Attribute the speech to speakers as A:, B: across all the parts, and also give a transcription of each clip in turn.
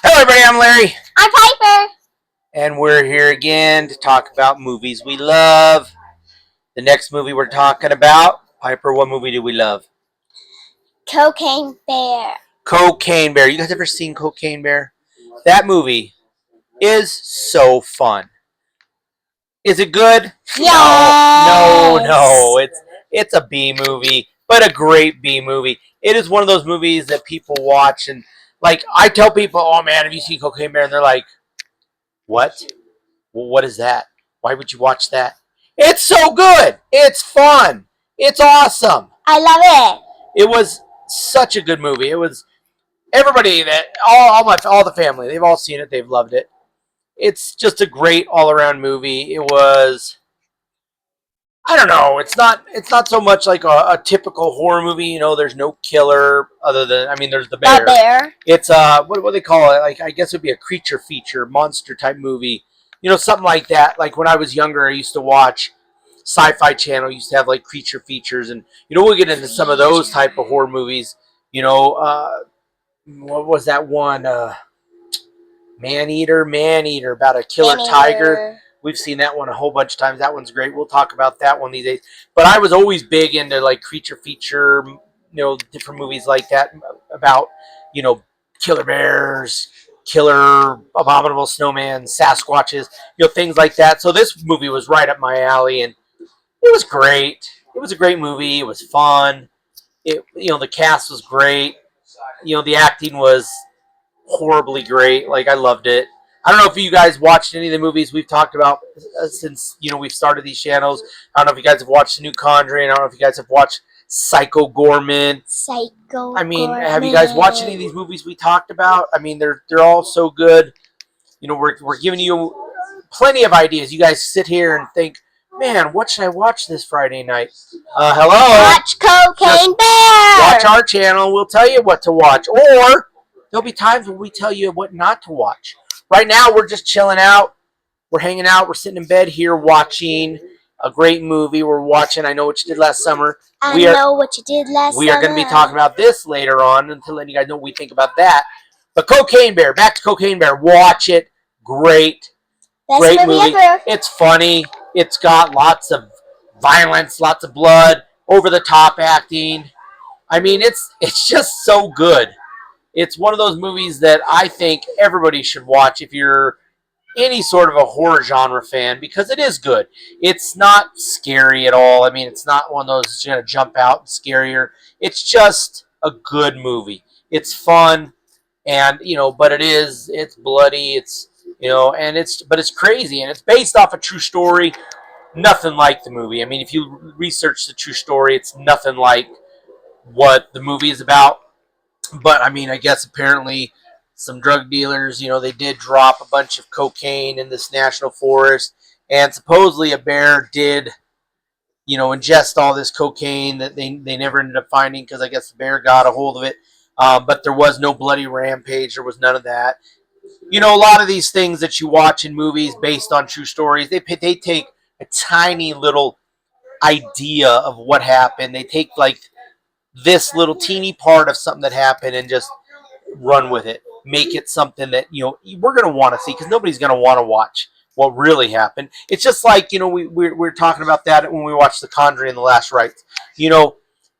A: Hello, everybody. I'm Larry,
B: I'm Piper.
A: and we're here again to talk about movies we love. The next movie we're talking about, Piper, what movie do we love?
B: Cocaine Bear.
A: Cocaine Bear. You guys ever seen Cocaine Bear? That movie is so fun. Is it good? No,
B: Yes.
A: It's a B movie, but a great B movie. It is one of those movies that people watch and like. I tell people, "Oh man, have you seen Cocaine Bear?" And they're like, "What? Well, what is that? Why would you watch that?" It's so good. It's fun. It's awesome.
B: I love it.
A: It was such a good movie. It was everybody that all the family. They've all seen it. They've loved it. It's just a great all around movie. It was. I don't know. It's not so much like a typical horror movie. You know, there's no killer other than there's the bear.
B: The bear.
A: It's what do they call it? Like I guess it'd be a creature feature, monster type movie. You know, something like that. Like when I was younger, I used to watch Sci-Fi Channel. Used to have like creature features, and we'll get into some of those type of horror movies. You know, what was that one? Man Eater, about a killer tiger. We've seen that one a whole bunch of times. That one's great. We'll talk about that one these days. But I was always big into like creature feature, different movies like that about, killer bears, killer abominable snowman, Sasquatches, things like that. So this movie was right up my alley, and it was great. It was a great movie. It was fun. The cast was great. The acting was horribly great. Like I loved it. I don't know if you guys watched any of the movies we've talked about since we've started these channels. I don't know if you guys have watched The New Conjuring. I don't know if you guys have watched Psycho Gorman. Have you guys watched any of these movies we talked about? I mean, they're all so good. We're giving you plenty of ideas. You guys sit here and think, man, what should I watch this Friday night? Hello.
B: Watch Cocaine Bear.
A: Watch our channel. We'll tell you what to watch, or there'll be times when we tell you what not to watch. Right now, we're just chilling out. We're hanging out. We're sitting in bed here watching a great movie. We're watching I Know What You Did Last Summer.
B: I know what you did last summer.
A: We are going to be talking about this later on and to let you guys know what we think about that. But Cocaine Bear, back to Cocaine Bear. Watch it. Great. Great movie. Ever. It's funny. It's got lots of violence, lots of blood, over-the-top acting. I mean, it's just so good. It's one of those movies that I think everybody should watch if you're any sort of a horror genre fan, because it is good. It's not scary at all. I mean, it's not one of those that's going to jump out and scare you. It's just a good movie. It's fun, and but it's bloody. It's but it's crazy, and it's based off a true story. Nothing like the movie. I mean, if you research the true story, it's nothing like what the movie is about. But I mean, I guess apparently some drug dealers, they did drop a bunch of cocaine in this national forest, and supposedly a bear did, ingest all this cocaine that they never ended up finding because I guess the bear got a hold of it. But there was no bloody rampage. There was none of that. A lot of these things that you watch in movies based on true stories, they take a tiny little idea of what happened. They take like this little teeny part of something that happened and just run with it. Make it something that we're going to want to see, because nobody's going to want to watch what really happened. It's just like we're talking about that when we watched The Conjuring and The Last Rites.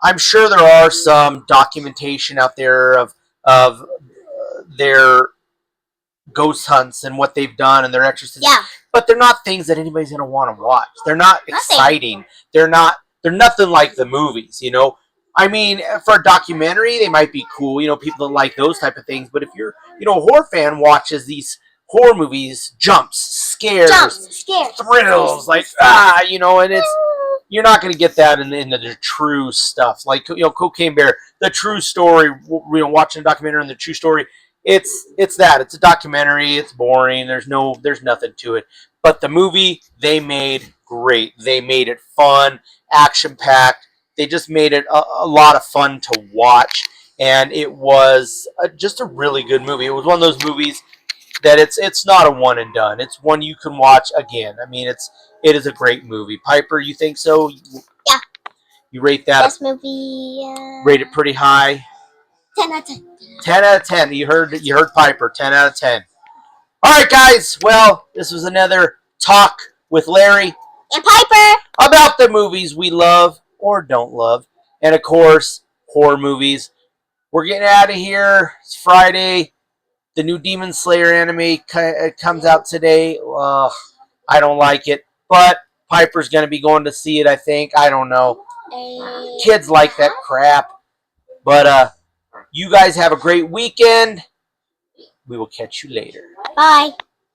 A: I'm sure there are some documentation out there of their ghost hunts and what they've done and their exorcisms.
B: Yeah.
A: But they're not things that anybody's going to want to watch. They're not exciting. They're nothing like the movies, I mean, for a documentary, they might be cool. People that like those type of things. But if you're, a horror fan, watches these horror movies, jumps, scares, thrills, like and you're not going to get that in the true stuff. Like Cocaine Bear, the true story. Watching a documentary on the true story. It's that. It's a documentary. It's boring. There's nothing to it. But the movie they made great. They made it fun, action packed. They just made it a lot of fun to watch, and it was just a really good movie. It was one of those movies that it's not a one and done. It's one you can watch again. I mean, it is a great movie. Piper, you think so?
B: Yeah.
A: You rate that?
B: Best movie.
A: Rate it pretty high.
B: 10 out of 10.
A: 10 out of 10. You heard Piper. 10 out of 10. All right, guys. Well, this was another talk with Larry
B: and Piper
A: about the movies we love or don't love, and of course, horror movies. We're getting out of here. It's Friday. The new Demon Slayer anime comes out today. I don't like it, but Piper's going to be going to see it, I think. I don't know. Kids like that crap. But you guys have a great weekend. We will catch you later.
B: Bye.